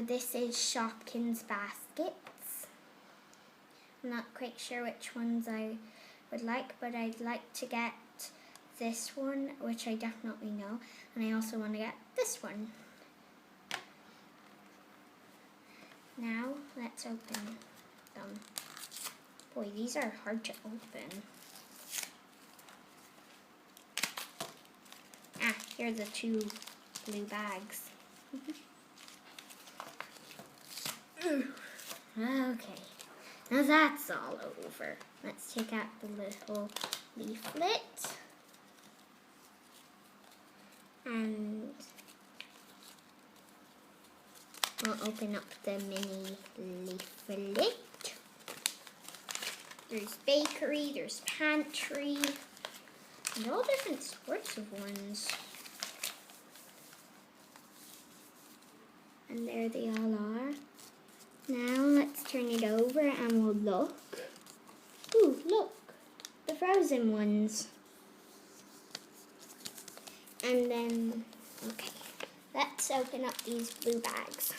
this is Shopkins Baskets. I'm not quite sure which ones I would like, but I'd like to get this one, which I definitely know, and I also want to get this one. Now, let's open them. Boy, these are hard to open. Ah, here are the two blue bags. Okay, now that's all over. Let's take out the little leaflet. And we'll open up the mini leaflet. There's bakery, there's pantry, and all different sorts of ones. And there they all are. Now let's turn it over and we'll look. Ooh, look, the frozen ones. And then, okay, let's open up these blue bags.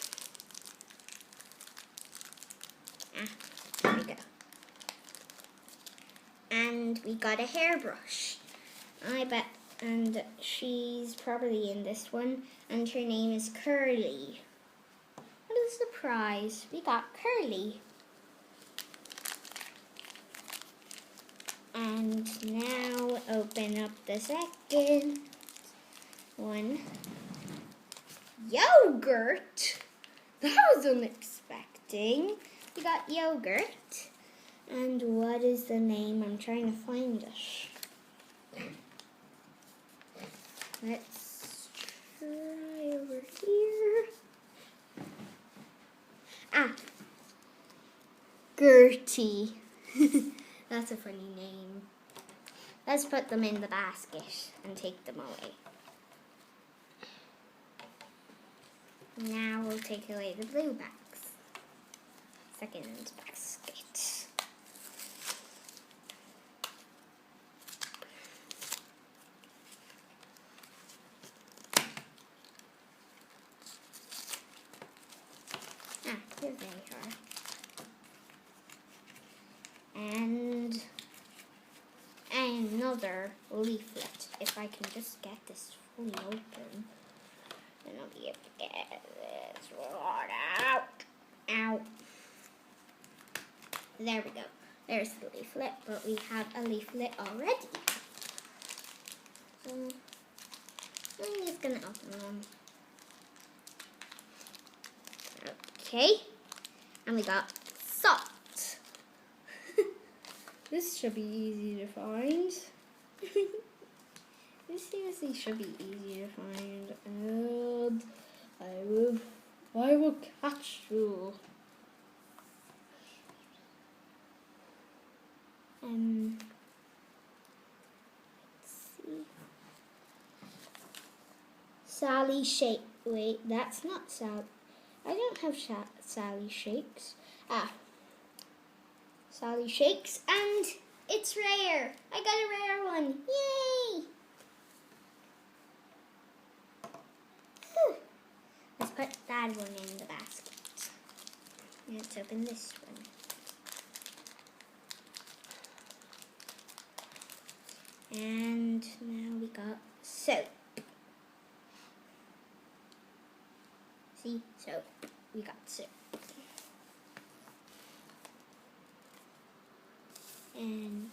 Ah, there we go. And we got a hairbrush. I bet, and she's probably in this one, and her name is Curly. What a surprise, we got Curly. And now open up the second one. Yogurt? That was unexpected. We got yogurt. And what is the name? I'm trying to find it. Let's try over here. Ah, Gertie. That's a funny name. Let's put them in the basket and take them away. Now we'll take away the blue bags. Second basket. Ah, here they are. And another leaflet. If I can just get this fully open, then I'll be able to get this one out. Ow. There we go. There's the leaflet, but we have a leaflet already. So I'm just gonna open them. Okay. And we got salt. This should be easy to find. This seriously should be easy to find. And I will catch you. Let's see. Sally Shake. Wait, that's not Sally. I don't have Sally Shakes. Ah. Sally Shakes, and it's rare. I got a rare one. Yay! Whew. Let's put that one in the basket. Let's open this one. And now we got soap. See, soap. We got soap. And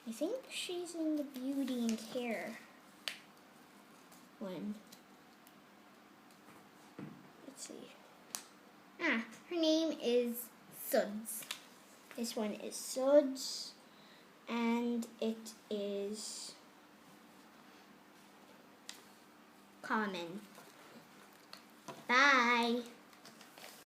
I think she's in the beauty and care one. Let's see. Ah, her name is Suds. This one is Suds, and it is common. Bye.